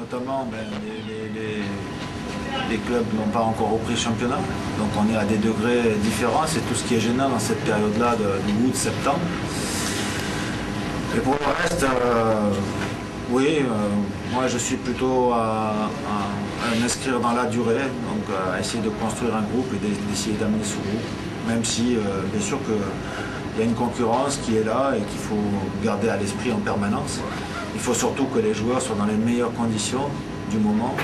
notamment les clubs n'ont pas encore repris le championnat, donc on est à des degrés différents, c'est tout ce qui est gênant dans cette période-là de août, septembre. Et pour le reste, oui, moi je suis plutôt à m'inscrire dans la durée, donc à essayer de construire un groupe et d'essayer d'amener ce groupe, même si bien sûr qu'il y a une concurrence qui est là et qu'il faut garder à l'esprit en permanence. Il faut surtout que les joueurs soient dans les meilleures conditions du moment,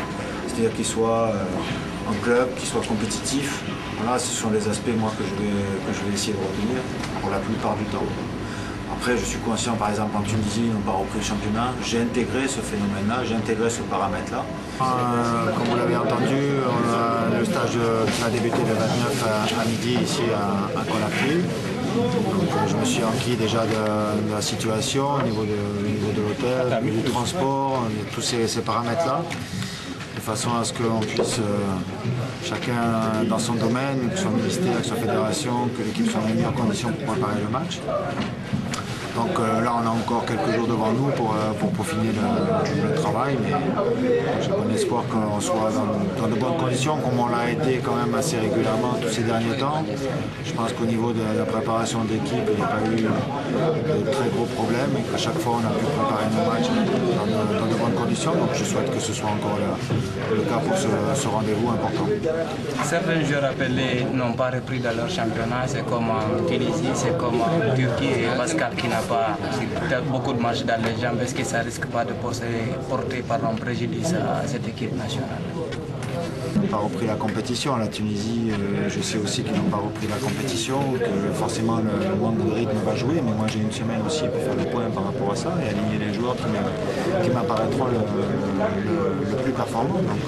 c'est-à-dire qu'ils soient en club, qu'ils soient compétitifs. Voilà, ce sont les aspects moi, que je vais essayer de retenir pour la plupart du temps. Après, je suis conscient, par exemple, en Tunisie, ils n'ont pas repris le championnat. J'ai intégré ce phénomène-là, j'ai intégré ce paramètre-là. Comme vous l'avez entendu, le stage qui a débuté le 29 à midi ici à Conakry. Donc, je me suis enquis déjà de la situation au niveau de l'hôtel, du transport, de tous ces paramètres-là, de façon à ce qu'on puisse, chacun dans son domaine, que son ministère, que sa fédération, que l'équipe soit dans les meilleures conditions pour préparer le match. Donc là, on a encore quelques jours devant nous pour peaufiner le travail, mais j'ai bon espoir qu'on soit dans de bonnes conditions, comme on l'a été quand même assez régulièrement tous ces derniers temps. Je pense qu'au niveau de la préparation d'équipe, il n'y a pas eu de très gros problèmes et qu'à chaque fois, on a pu préparer nos matchs dans de bonnes conditions. Donc je souhaite que ce soit encore le cas pour ce rendez-vous important. Certains joueurs appelés n'ont pas repris dans leur championnat, c'est comme en Tunisie, c'est comme en Turquie et Pascal qui n'a pas beaucoup de matchs dans les jambes. Est-ce que ça risque pas de porter préjudice à cette équipe nationale? Ils n'ont pas repris la compétition. La Tunisie, je sais aussi qu'ils n'ont pas repris la compétition, que forcément le manque de rythme va jouer, mais moi j'ai une semaine aussi pour faire le point par rapport à ça et aligner les joueurs qui m'apparaîtront le plus performants. Donc,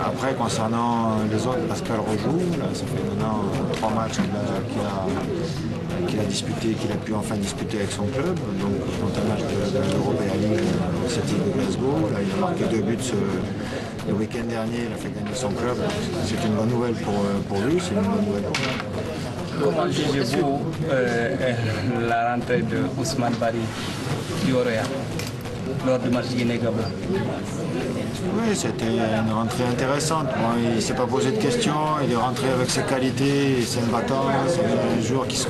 après, concernant les autres, Pascal rejoue. Là, ça fait maintenant 3 matchs qu'il a disputé, qu'il a pu enfin disputer avec son club. Donc, dans un match de l'Européen League au Celtic de Glasgow, là, il a marqué 2 buts le week-end dernier, il a fait gagner son club. C'est une bonne nouvelle pour lui, c'est une bonne nouvelle pour nous. Comment jugez-vous la rentrée de Ousmane Bari du Oroya lors du match Guinée-Gabon? Oui, c'était une rentrée intéressante. Bon, il ne s'est pas posé de questions, il est rentré avec ses qualités, c'est un battant, c'est un joueur qui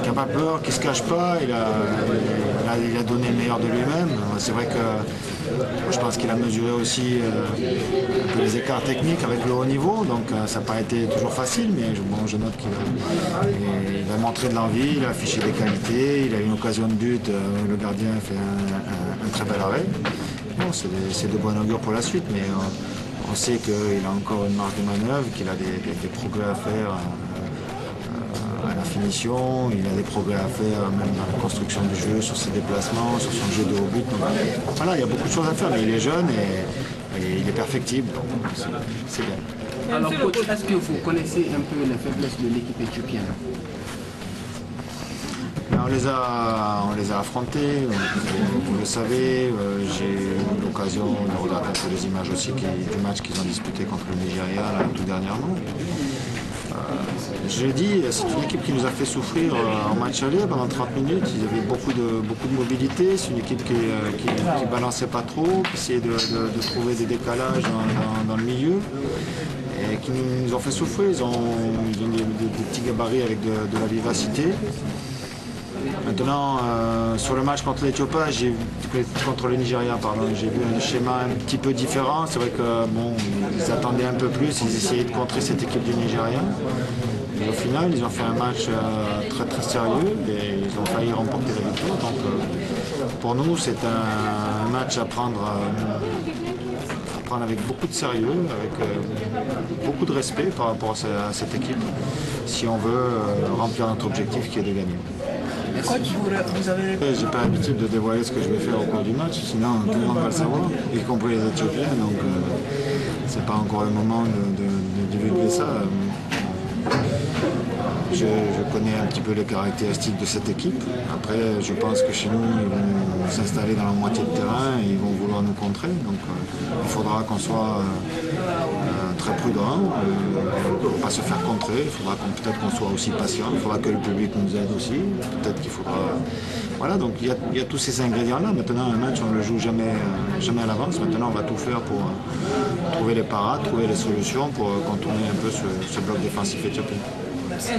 n'a pas peur, qui ne se cache pas, il a donné le meilleur de lui-même. C'est vrai que je pense qu'il a mesuré aussi un peu les écarts techniques avec le haut niveau, donc ça n'a pas été toujours facile, mais bon, je note qu'il a montré de l'envie, il a affiché des qualités, il a eu une occasion de but, le gardien a fait un très bel arrêt. Bon, c'est de bon augure pour la suite, mais on sait qu'il a encore une marge de manœuvre, qu'il a des progrès à faire à la finition, il a des progrès à faire même dans la construction du jeu, sur ses déplacements, sur son jeu de haut but. Donc, voilà, il y a beaucoup de choses à faire, mais il est jeune et il est perfectible, donc c'est bien. Alors coach, est-ce que vous connaissez un peu les faiblesses de l'équipe éthiopienne? On les a affrontés, vous le savez, j'ai eu l'occasion de regarder un peu les images aussi des matchs qu'ils ont disputés contre le Nigeria là, tout dernièrement. Je l'ai dit, c'est une équipe qui nous a fait souffrir en match aller pendant 30 minutes. Ils avaient beaucoup de mobilité, c'est une équipe qui balançait pas trop, qui essayait de trouver des décalages dans le milieu et qui nous ont fait souffrir. Ils ont des petits gabarits avec de la vivacité. Maintenant, sur le match contre l'Éthiopie, contre le Nigeria, j'ai vu un schéma un petit peu différent. C'est vrai que bon, ils attendaient un peu plus, ils essayaient de contrer cette équipe du Nigeria. Et au final, ils ont fait un match très très sérieux et ils ont failli remporter la victoire. Donc pour nous, c'est un match à prendre avec beaucoup de sérieux, avec beaucoup de respect par rapport à cette équipe, si on veut remplir notre objectif qui est de gagner. J'ai pas l'habitude de dévoiler ce que je vais faire au cours du match, sinon tout le monde va le savoir, y compris les Éthiopiens, donc c'est pas encore le moment de divulguer ça. Je connais un petit peu les caractéristiques de cette équipe. Après, je pense que chez nous, ils vont s'installer dans la moitié de terrain et ils vont vouloir nous contrer. Donc il faudra qu'on soit très prudent, pour ne pas se faire contrer. Il faudra peut-être qu'on soit aussi patient. Il faudra que le public nous aide aussi. Peut-être qu'il faudra... Voilà, donc il y a tous ces ingrédients-là. Maintenant, un match, on ne le joue jamais à l'avance. Maintenant, on va tout faire pour trouver les parades, trouver les solutions pour contourner un peu ce bloc défensif éthiopien.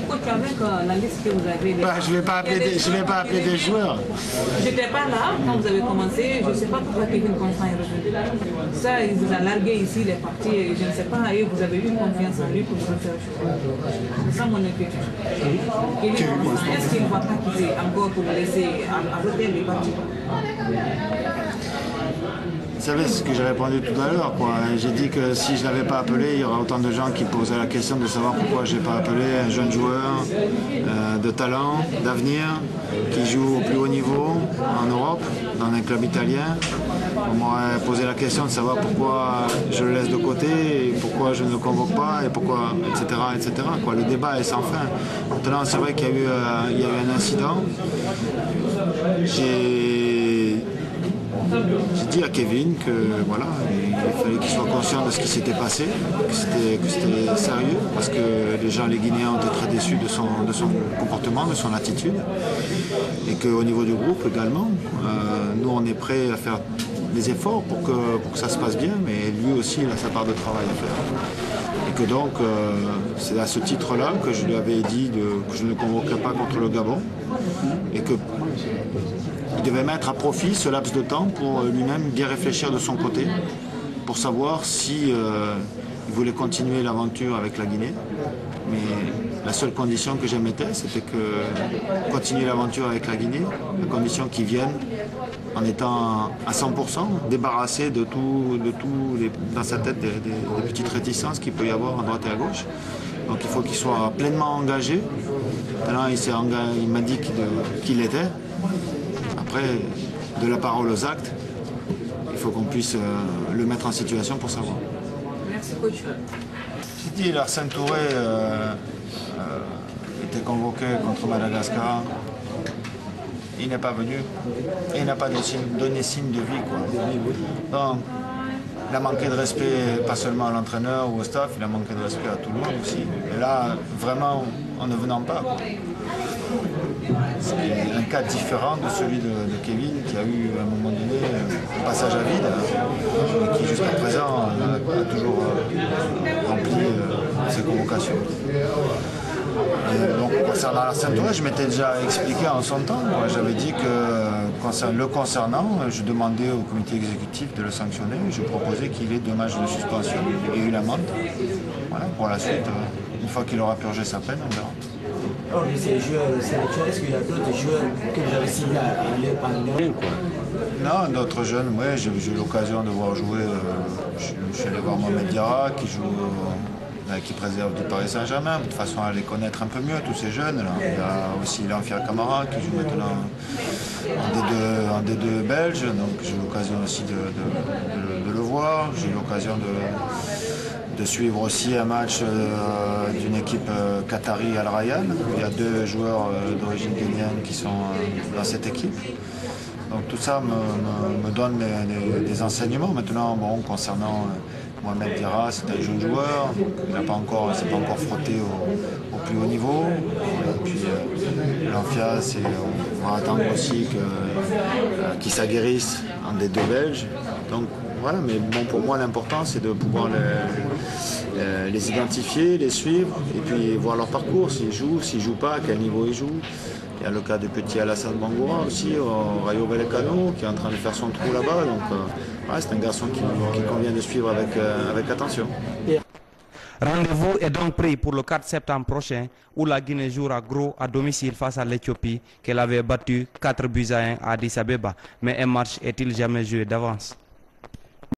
Coach, avec la liste que vous avez... Je ne vais pas appeler des joueurs. Je n'étais pas là quand vous avez commencé. Je ne sais pas pourquoi Kevin Constant est revenu. Ça, il vous a largué ici, il est parti. Je ne sais pas, et vous avez eu confiance en lui pour le faire jouer. C'est ça mon inquiétude. Kevin Constant, est-ce qu'il ne va pas quitter encore pour le laisser à l'hôtel et partir? Vous savez, c'est ce que j'ai répondu tout à l'heure. J'ai dit que si je ne l'avais pas appelé, il y aurait autant de gens qui posaient la question de savoir pourquoi je n'ai pas appelé un jeune joueur de talent, d'avenir, qui joue au plus haut niveau en Europe, dans un club italien. On m'aurait posé la question de savoir pourquoi je le laisse de côté, et pourquoi je ne le convoque pas, et pourquoi, etc. etc. Le débat est sans fin. Maintenant, c'est vrai qu'il y a eu un incident. J'ai dit à Kevin que voilà, il fallait qu'il soit conscient de ce qui s'était passé, que c'était sérieux, parce que les Guinéens ont été très déçus de son comportement, de son attitude, et qu'au niveau du groupe également, nous on est prêts à faire des efforts pour que ça se passe bien, mais lui aussi il a sa part de travail à faire. Et que donc c'est à ce titre-là que je lui avais dit que je ne le convoquerais pas contre le Gabon, et que il devait mettre à profit ce laps de temps pour lui-même bien réfléchir de son côté, pour savoir si il voulait continuer l'aventure avec la Guinée. Mais la seule condition que j'émettais, c'était que continuer l'aventure avec la Guinée, à condition qu'il vienne en étant à 100%, débarrassé de tout dans sa tête des petites réticences qu'il peut y avoir à droite et à gauche. Donc il faut qu'il soit pleinement engagé. Maintenant, il m'a dit qu'il l'était. Après, de la parole aux actes, il faut qu'on puisse le mettre en situation pour savoir. Merci, coach. J'ai dit, Arsène Touré était convoqué contre Madagascar. Il n'est pas venu. Il n'a pas donné signe de vie. Donc, il a manqué de respect, pas seulement à l'entraîneur ou au staff, il a manqué de respect à tout le monde aussi. Et là, vraiment, en ne venant pas. C'est un cas différent de celui de Kevin qui a eu à un moment donné un passage à vide et qui jusqu'à présent a toujours rempli ses convocations. Et donc concernant Arsène Touré, je m'étais déjà expliqué en son temps. J'avais dit que le concernant, je demandais au comité exécutif de le sanctionner. Je proposais qu'il ait 2 matchs de suspension et une amende. Voilà, pour la suite, une fois qu'il aura purgé sa peine, on verra. Alors, ces joueurs sélectionnés, est-ce qu'il y a d'autres joueurs que vous avez ciblés à aller parler? Non, d'autres jeunes, oui, j'ai eu l'occasion de voir jouer. Je suis allé voir Mohamed Diarra qui joue, qui préserve du Paris Saint-Germain, de toute façon à les connaître un peu mieux, tous ces jeunes. Là. Il y a aussi Lanfia Camara qui joue maintenant en D2 belge, donc j'ai eu l'occasion aussi de le voir. J'ai eu l'occasion de suivre aussi un match d'une équipe qatari Al Rayyan. Il y a 2 joueurs d'origine guinéenne qui sont dans cette équipe. Donc tout ça me donne des enseignements. Maintenant, bon, concernant Mohamed Diarra, c'est un jeune joueur, il n'a pas encore frotté au plus haut niveau. Et puis Lanfia, on va attendre aussi qu'il s'aguerrisse en D2 belge. Donc voilà, mais bon, pour moi l'important c'est de pouvoir les identifier, les suivre et puis voir leur parcours, s'ils jouent pas, à quel niveau ils jouent. Il y a le cas du petit Alassane Bangoura aussi, au Rayo Vallecano, qui est en train de faire son trou là-bas. Donc ouais, c'est un garçon qui convient de suivre avec attention. Rendez-vous est donc pris pour le 4 septembre prochain où la Guinée jouera gros à domicile face à l'Éthiopie qu'elle avait battu 4 buts à 1 à Addis Abeba. Mais un match est-il jamais joué d'avance?